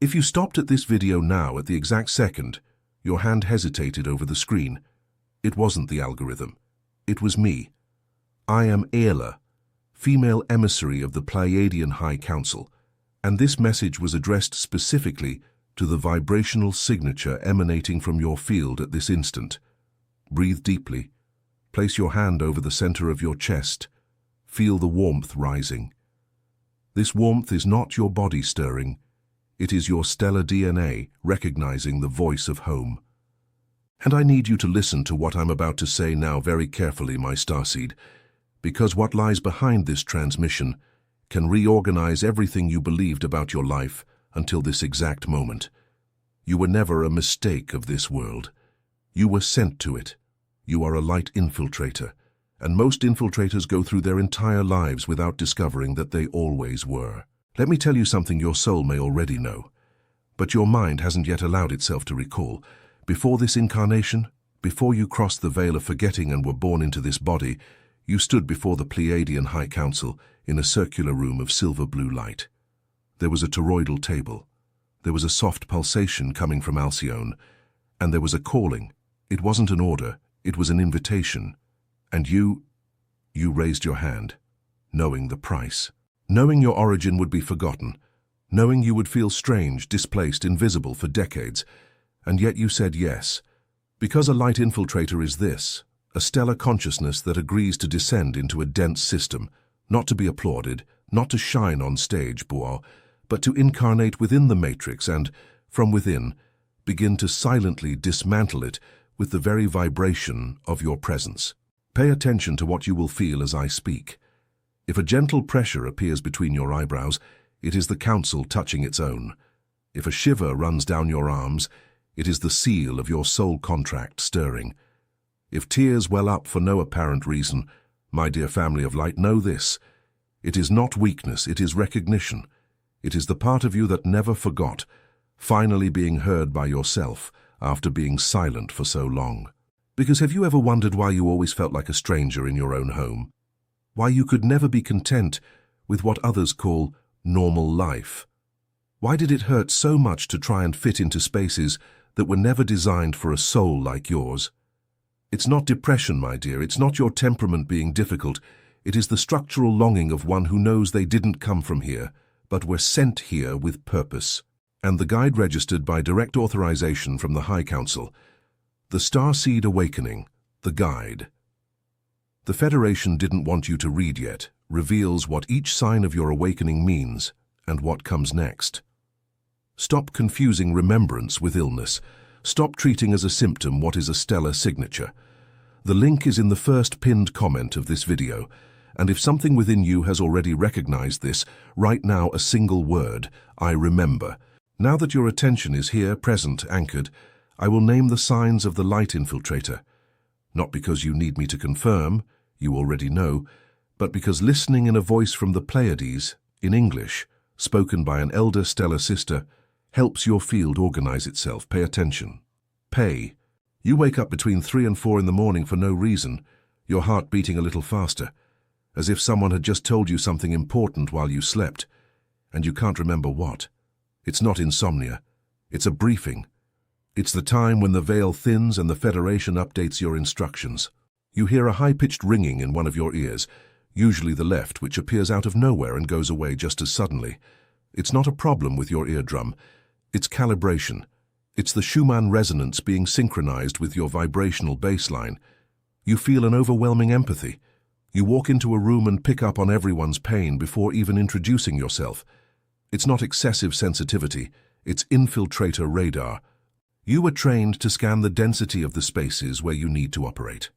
If you stopped at this video now at the exact second, your hand hesitated over the screen. It wasn't the algorithm. It was me. I am Ayla, female emissary of the Pleiadian High Council, and this message was addressed specifically to the vibrational signature emanating from your field at this instant. Breathe deeply. Place your hand over the center of your chest. Feel the warmth rising. This warmth is not your body stirring. It is your stellar DNA recognizing the voice of home. And I need you to listen to what I'm about to say now very carefully, my starseed, because what lies behind this transmission can reorganize everything you believed about your life until this exact moment. You were never a mistake of this world. You were sent to it. You are a light infiltrator, and most infiltrators go through their entire lives without discovering that they always were. Let me tell you something your soul may already know, but your mind hasn't yet allowed itself to recall. Before this incarnation, before you crossed the veil of forgetting and were born into this body, you stood before the Pleiadian High Council in a circular room of silver blue light. There was a toroidal table. There was a soft pulsation coming from Alcyone, and there was a calling. It wasn't an order, it was an invitation. And you raised your hand, knowing the price. Knowing your origin would be forgotten, knowing you would feel strange, displaced, invisible for decades, and yet you said yes. Because a light infiltrator is this, a stellar consciousness that agrees to descend into a dense system, not to be applauded, not to shine on stage, but to incarnate within the matrix and, from within, begin to silently dismantle it with the very vibration of your presence. Pay attention to what you will feel as I speak. If a gentle pressure appears between your eyebrows, it is the council touching its own. If a shiver runs down your arms, it is the seal of your soul contract stirring. If tears well up for no apparent reason, my dear family of light, know this. It is not weakness, it is recognition. It is the part of you that never forgot, finally being heard by yourself after being silent for so long. Because have you ever wondered why you always felt like a stranger in your own home? Why you could never be content with what others call normal life? Why did it hurt so much to try and fit into spaces that were never designed for a soul like yours? It's not depression, my dear. It's not your temperament being difficult. It is the structural longing of one who knows they didn't come from here, but were sent here with purpose. And the guide registered by direct authorization from the High Council. The Starseed Awakening, the guide. The Federation didn't want you to read yet, reveals what each sign of your awakening means and what comes next. Stop confusing remembrance with illness. Stop treating as a symptom what is a stellar signature. The link is in the first pinned comment of this video, and if something within you has already recognized this, write now a single word, I remember. Now that your attention is here, present, anchored, I will name the signs of the light infiltrator. Not because you need me to confirm, you already know, but because listening in a voice from the Pleiades, in English, spoken by an elder stellar sister, helps your field organize itself. Pay attention. Pay. You wake up between 3 and 4 in the morning for no reason, your heart beating a little faster, as if someone had just told you something important while you slept, and you can't remember what. It's not insomnia. It's a briefing. It's the time when the veil thins and the Federation updates your instructions. You hear a high-pitched ringing in one of your ears, usually the left, which appears out of nowhere and goes away just as suddenly. It's not a problem with your eardrum. It's calibration. It's the Schumann resonance being synchronized with your vibrational baseline. You feel an overwhelming empathy. You walk into a room and pick up on everyone's pain before even introducing yourself. It's not excessive sensitivity. It's infiltrator radar. You were trained to scan the density of the spaces where you need to operate.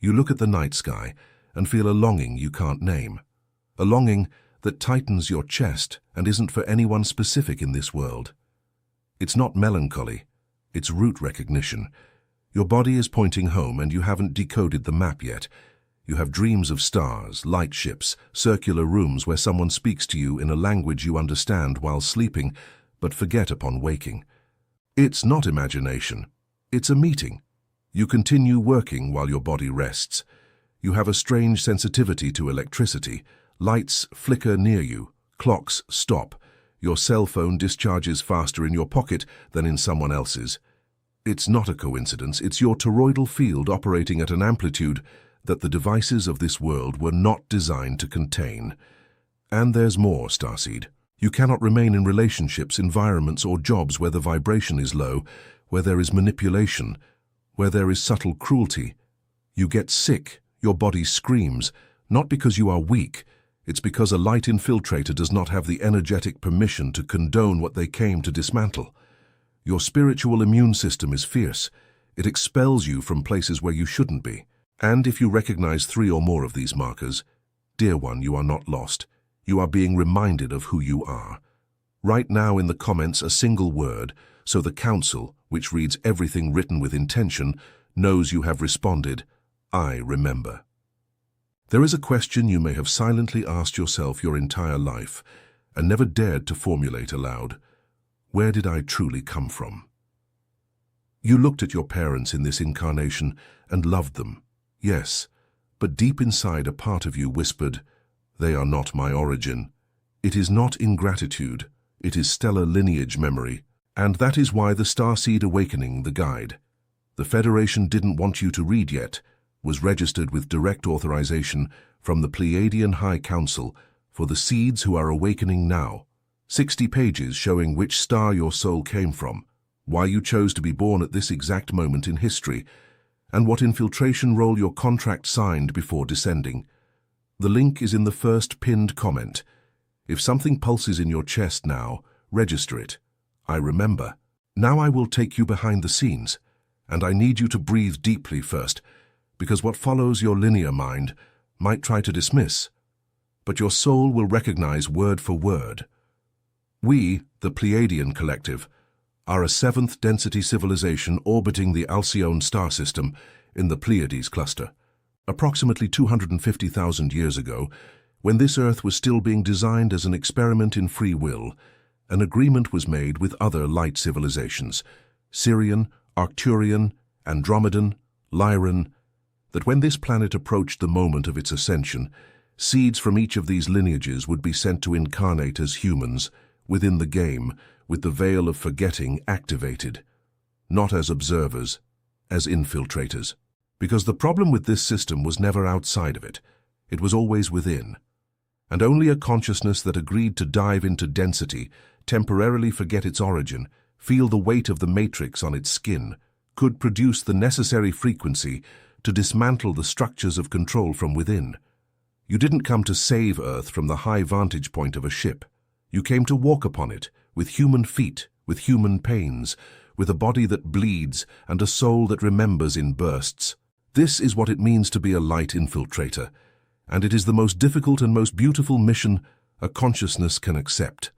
You look at the night sky and feel a longing you can't name. A longing that tightens your chest and isn't for anyone specific in this world. It's not melancholy. It's root recognition. Your body is pointing home and you haven't decoded the map yet. You have dreams of stars, light ships, circular rooms where someone speaks to you in a language you understand while sleeping, but forget upon waking. It's not imagination. It's a meeting. You continue working while your body rests. You have a strange sensitivity to electricity. Lights flicker near you. Clocks stop. Your cell phone discharges faster in your pocket than in someone else's. It's not a coincidence, it's your toroidal field operating at an amplitude that the devices of this world were not designed to contain. And there's more, Starseed. You cannot remain in relationships, environments, or jobs where the vibration is low, where there is manipulation, where there is subtle cruelty. You get sick, your body screams, not because you are weak, it's because a light infiltrator does not have the energetic permission to condone what they came to dismantle. Your spiritual immune system is fierce. It expels you from places where you shouldn't be. And if you recognize 3 or more of these markers, dear one, you are not lost. You are being reminded of who you are. Write now in the comments a single word, so the council, which reads everything written with intention, knows you have responded, I remember. There is a question you may have silently asked yourself your entire life, and never dared to formulate aloud. Where did I truly come from? You looked at your parents in this incarnation and loved them, yes, but deep inside a part of you whispered, they are not my origin. It is not ingratitude, it is stellar lineage memory, and that is why the Starseed Awakening, the guide, the Federation didn't want you to read yet, was registered with direct authorization from the Pleiadian High Council for the seeds who are awakening now. 60 pages showing which star your soul came from, why you chose to be born at this exact moment in history, and what infiltration role your contract signed before descending. The link is in the first pinned comment. If something pulses in your chest now, register it. I remember. Now I will take you behind the scenes, and I need you to breathe deeply first, because what follows your linear mind might try to dismiss, but your soul will recognize word for word. We, the Pleiadian Collective, are a 7th density civilization orbiting the Alcyone star system in the Pleiades cluster. Approximately 250,000 years ago, when this Earth was still being designed as an experiment in free will, an agreement was made with other light civilizations, Sirian, Arcturian, Andromedan, Lyran, that when this planet approached the moment of its ascension, seeds from each of these lineages would be sent to incarnate as humans within the game, with the veil of forgetting activated, not as observers, as infiltrators. Because the problem with this system was never outside of it, it was always within. And only a consciousness that agreed to dive into density, temporarily forget its origin, feel the weight of the matrix on its skin, could produce the necessary frequency to dismantle the structures of control from within. You didn't come to save Earth from the high vantage point of a ship. You came to walk upon it, with human feet, with human pains, with a body that bleeds and a soul that remembers in bursts. This is what it means to be a light infiltrator, and it is the most difficult and most beautiful mission a consciousness can accept.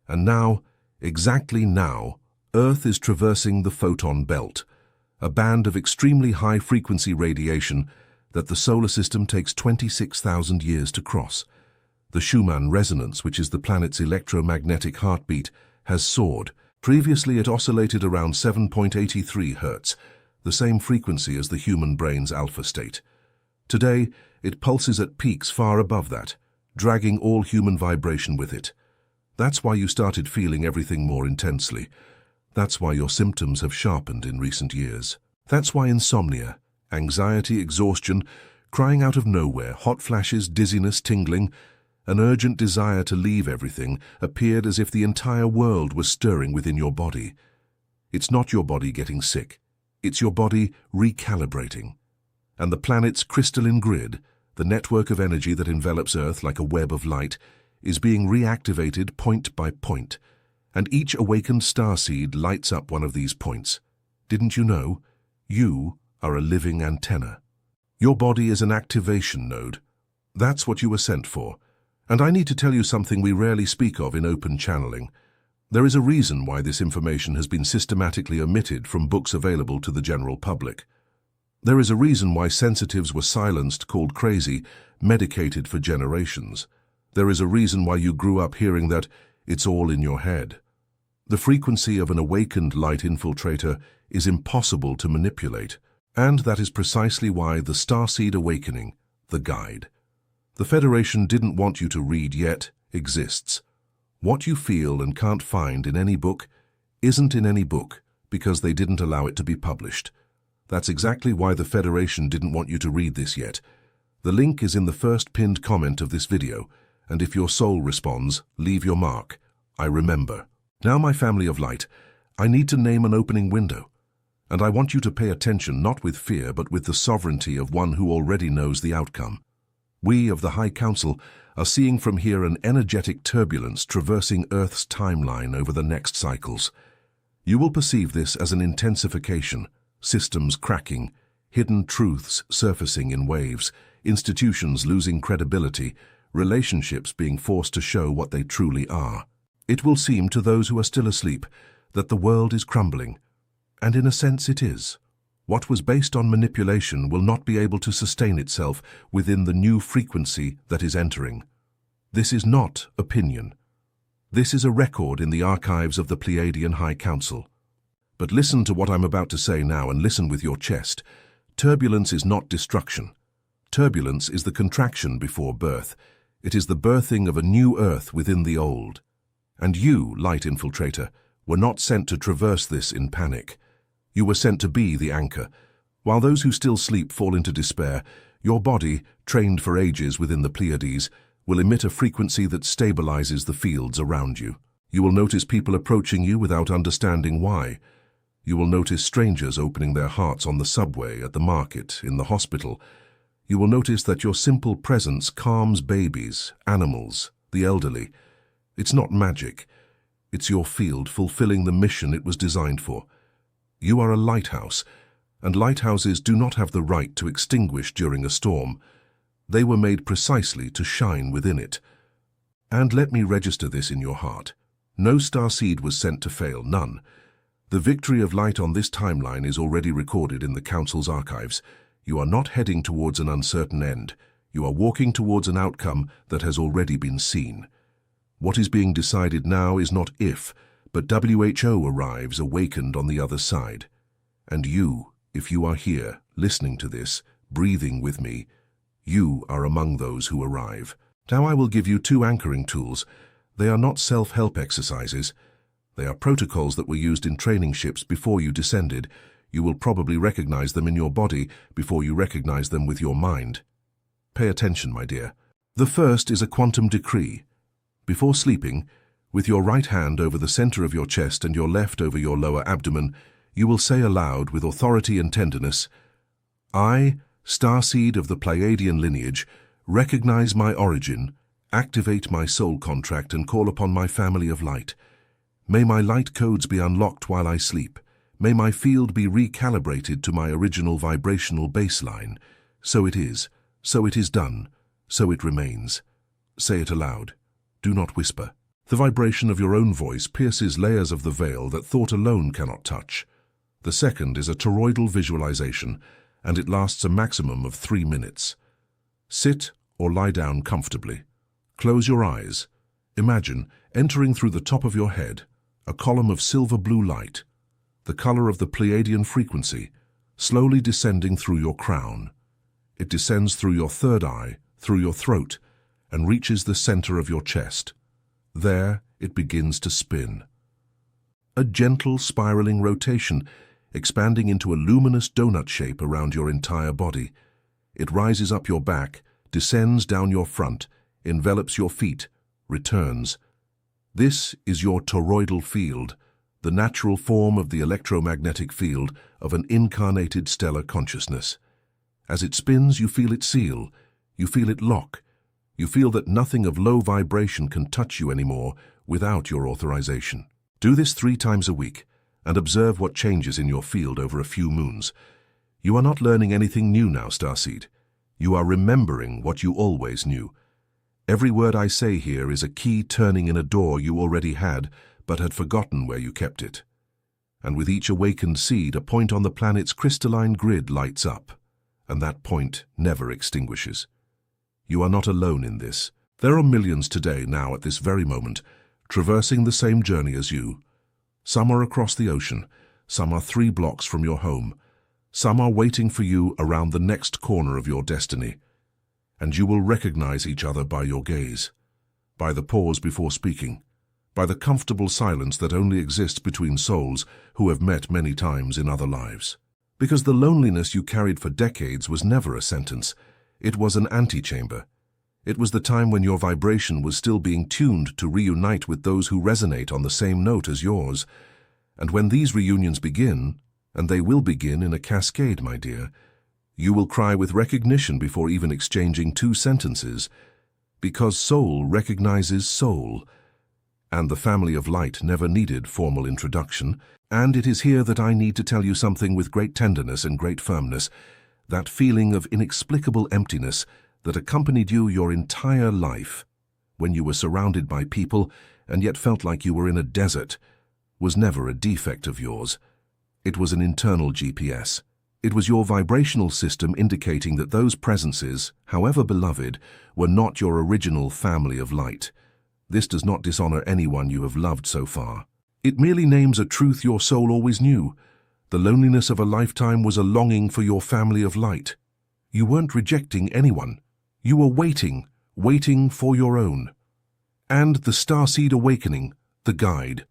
And now, exactly now, Earth is traversing the photon belt, a band of extremely high-frequency radiation that the solar system takes 26,000 years to cross. The Schumann resonance, which is the planet's electromagnetic heartbeat, has soared. Previously it oscillated around 7.83 Hz, the same frequency as the human brain's alpha state. Today, it pulses at peaks far above that, dragging all human vibration with it. That's why you started feeling everything more intensely. That's why your symptoms have sharpened in recent years. That's why insomnia, anxiety, exhaustion, crying out of nowhere, hot flashes, dizziness, tingling, an urgent desire to leave everything appeared as if the entire world was stirring within your body. It's not your body getting sick. It's your body recalibrating. And the planet's crystalline grid, the network of energy that envelops Earth like a web of light, is being reactivated point by point. And each awakened starseed lights up one of these points. Didn't you know? You are a living antenna. Your body is an activation node. That's what you were sent for. And I need to tell you something we rarely speak of in open channeling. There is a reason why this information has been systematically omitted from books available to the general public. There is a reason why sensitives were silenced, called crazy, medicated for generations. There is a reason why you grew up hearing that it's all in your head. The frequency of an awakened light infiltrator is impossible to manipulate, and that is precisely why the Starseed Awakening, the guide. The Federation didn't want you to read yet, exists. What you feel and can't find in any book isn't in any book because they didn't allow it to be published. That's exactly why the Federation didn't want you to read this yet. The link is in the first pinned comment of this video, and if your soul responds, leave your mark. I remember. Now, my family of light, I need to name an opening window. And I want you to pay attention not with fear but with the sovereignty of one who already knows the outcome. We of the High Council are seeing from here an energetic turbulence traversing Earth's timeline over the next cycles. You will perceive this as an intensification, systems cracking, hidden truths surfacing in waves, institutions losing credibility, relationships being forced to show what they truly are. It will seem to those who are still asleep that the world is crumbling, and in a sense it is. What was based on manipulation will not be able to sustain itself within the new frequency that is entering. This is not opinion. This is a record in the archives of the Pleiadian High Council. But listen to what I'm about to say now, and listen with your chest. Turbulence is not destruction. Turbulence is the contraction before birth. It is the birthing of a new Earth within the old. And you, Light Infiltrator, were not sent to traverse this in panic. You were sent to be the anchor. While those who still sleep fall into despair, your body, trained for ages within the Pleiades, will emit a frequency that stabilizes the fields around you. You will notice people approaching you without understanding why. You will notice strangers opening their hearts on the subway, at the market, in the hospital. You will notice that your simple presence calms babies, animals, the elderly. It's not magic. It's your field fulfilling the mission it was designed for. You are a lighthouse, and lighthouses do not have the right to extinguish during a storm. They were made precisely to shine within it. And let me register this in your heart. No starseed was sent to fail, none. The victory of light on this timeline is already recorded in the Council's archives. You are not heading towards an uncertain end. You are walking towards an outcome that has already been seen. What is being decided now is not if, but WHO arrives awakened on the other side. And you, if you are here, listening to this, breathing with me, you are among those who arrive. Now I will give you 2 anchoring tools. They are not self-help exercises. They are protocols that were used in training ships before you descended. You will probably recognize them in your body before you recognize them with your mind. Pay attention, my dear. The first is a quantum decree. Before sleeping, with your right hand over the center of your chest and your left over your lower abdomen, you will say aloud with authority and tenderness, I, starseed of the Pleiadian lineage, recognize my origin, activate my soul contract, and call upon my family of light. May my light codes be unlocked while I sleep. May my field be recalibrated to my original vibrational baseline. So it is done, so it remains. Say it aloud. Do not whisper. The vibration of your own voice pierces layers of the veil that thought alone cannot touch. The second is a toroidal visualization, and it lasts a maximum of 3 minutes. Sit or lie down comfortably. Close your eyes. Imagine entering through the top of your head a column of silver-blue light, the color of the Pleiadian frequency, slowly descending through your crown. It descends through your third eye, through your throat, and reaches the center of your chest. There it begins to spin. A gentle spiraling rotation, expanding into a luminous donut shape around your entire body. It rises up your back, descends down your front, envelops your feet, returns. This is your toroidal field, the natural form of the electromagnetic field of an incarnated stellar consciousness. As it spins, you feel it seal, you feel it lock. You feel that nothing of low vibration can touch you anymore without your authorization. Do this 3 times a week and observe what changes in your field over a few moons. You are not learning anything new now, Starseed. You are remembering what you always knew. Every word I say here is a key turning in a door you already had but had forgotten where you kept it. And with each awakened seed, a point on the planet's crystalline grid lights up, and that point never extinguishes. You are not alone in this. There are millions today, now at this very moment, traversing the same journey as you. Some are across the ocean, some are 3 blocks from your home, some are waiting for you around the next corner of your destiny. And you will recognize each other by your gaze, by the pause before speaking, by the comfortable silence that only exists between souls who have met many times in other lives. Because the loneliness you carried for decades was never a sentence, it was an antechamber. It was the time when your vibration was still being tuned to reunite with those who resonate on the same note as yours. And when these reunions begin, and they will begin in a cascade, my dear, you will cry with recognition before even exchanging two sentences, because soul recognizes soul. And the family of light never needed formal introduction, and it is here that I need to tell you something with great tenderness and great firmness, that feeling of inexplicable emptiness that accompanied you your entire life, when you were surrounded by people and yet felt like you were in a desert, was never a defect of yours. It was an internal GPS. It was your vibrational system indicating that those presences, however beloved, were not your original family of light. This does not dishonor anyone you have loved so far. It merely names a truth your soul always knew. The loneliness of a lifetime was a longing for your family of light. You weren't rejecting anyone. You were waiting for your own. And the Starseed Awakening, the guide.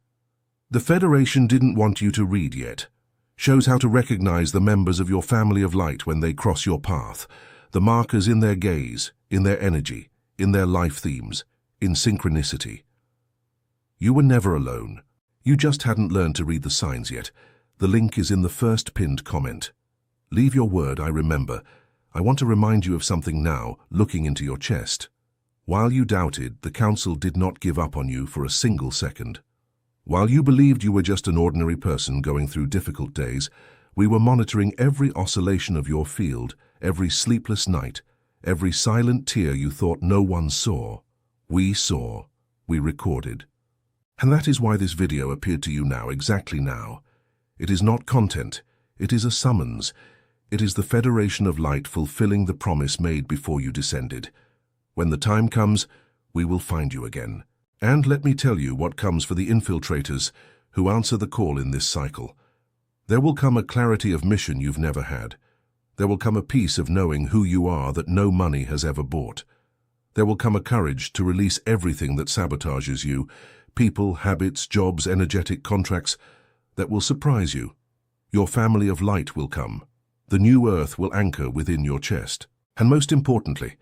The Federation didn't want you to read yet. Shows how to recognize the members of your family of light when they cross your path, the markers in their gaze, in their energy, in their life themes, in synchronicity. You were never alone. You just hadn't learned to read the signs yet. The link is in the first pinned comment. Leave your word, I remember. I want to remind you of something now, looking into your chest. While you doubted, the Council did not give up on you for a single second. While you believed you were just an ordinary person going through difficult days, we were monitoring every oscillation of your field, every sleepless night, every silent tear you thought no one saw. We saw. We recorded. And that is why this video appeared to you now, exactly now. It is not content. It is a summons. It is the Federation of Light fulfilling the promise made before you descended. When the time comes, we will find you again. And let me tell you what comes for the infiltrators who answer the call in this cycle. There will come a clarity of mission you've never had. There will come a peace of knowing who you are that no money has ever bought. There will come a courage to release everything that sabotages you, people, habits, jobs, energetic contracts, that will surprise you. Your family of light will come. The new earth will anchor within your chest. And most importantly,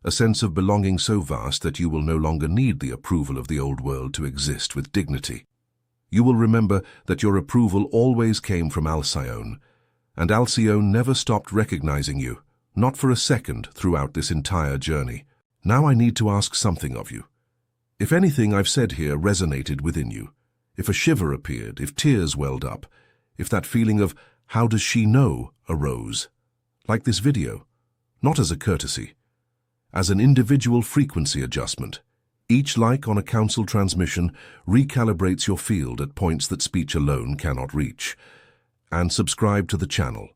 a sense of belonging so vast that you will no longer need the approval of the old world to exist with dignity. You will remember that your approval always came from Alcyone, and Alcyone never stopped recognizing you, not for a second throughout this entire journey. Now I need to ask something of you. If anything I've said here resonated within you, if a shiver appeared, if tears welled up, if that feeling of "how does she know" arose, like this video, not as a courtesy, as an individual frequency adjustment. Each like on a council transmission recalibrates your field at points that speech alone cannot reach. And subscribe to the channel,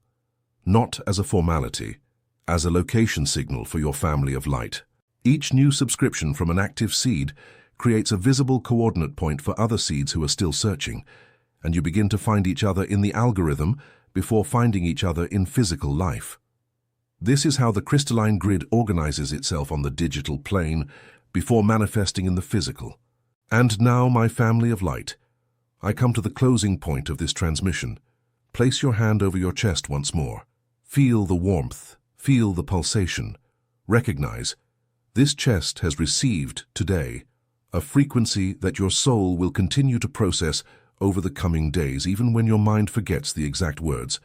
not as a formality, as a location signal for your family of light. Each new subscription from an active seed creates a visible coordinate point for other seeds who are still searching, and you begin to find each other in the algorithm before finding each other in physical life. This is how the crystalline grid organizes itself on the digital plane before manifesting in the physical. And now, my family of light, I come to the closing point of this transmission. Place your hand over your chest once more. Feel the warmth, feel the pulsation. Recognize, this chest has received today a frequency that your soul will continue to process over the coming days, even when your mind forgets the exact words.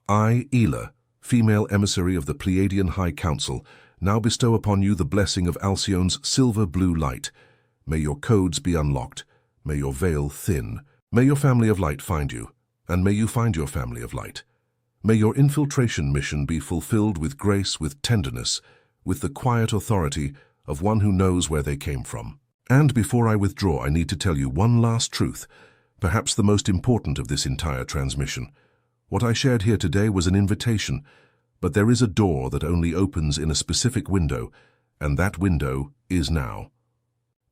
I, Ela, female emissary of the Pleiadian High Council, now bestow upon you the blessing of Alcyone's silver-blue light. May your codes be unlocked. May your veil thin. May your family of light find you, and may you find your family of light. May your infiltration mission be fulfilled with grace, with tenderness, with the quiet authority of one who knows where they came from. And before I withdraw, I need to tell you one last truth, perhaps the most important of this entire transmission. What I shared here today was an invitation, but there is a door that only opens in a specific window, and that window is now.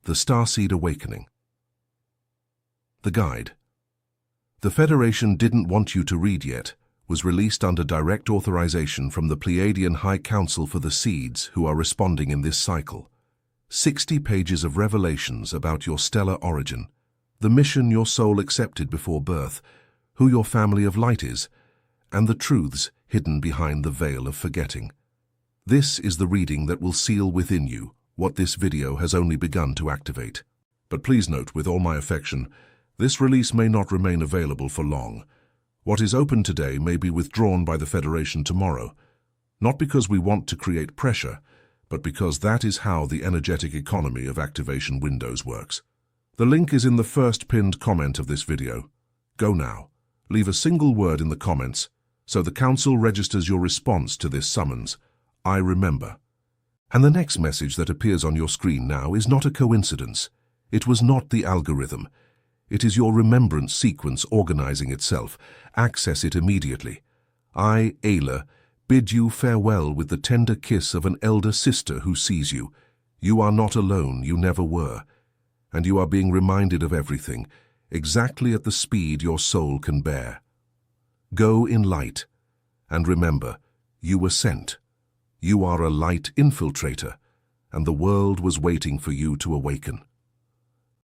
The Starseed Awakening. The Guide. The Federation didn't want you to read yet, was released under direct authorization from the Pleiadian High Council for the seeds who are responding in this cycle. 60 pages of revelations about your stellar origin, the mission your soul accepted before birth, who your family of light is, and the truths hidden behind the veil of forgetting. This is the reading that will seal within you what this video has only begun to activate. But please note, with all my affection, this release may not remain available for long. What is open today may be withdrawn by the Federation tomorrow, not because we want to create pressure, but because that is how the energetic economy of activation windows works. The link is in the first pinned comment of this video. Go now. Leave a single word in the comments so the Council registers your response to this summons. I remember. And the next message that appears on your screen now is not a coincidence. It was not the algorithm. It is your remembrance sequence organizing itself. Access it immediately. I, Ayla, bid you farewell with the tender kiss of an elder sister who sees you. You are not alone, you never were. And you are being reminded of everything, exactly at the speed your soul can bear. Go in light, and remember, you were sent. You are a light infiltrator, and the world was waiting for you to awaken.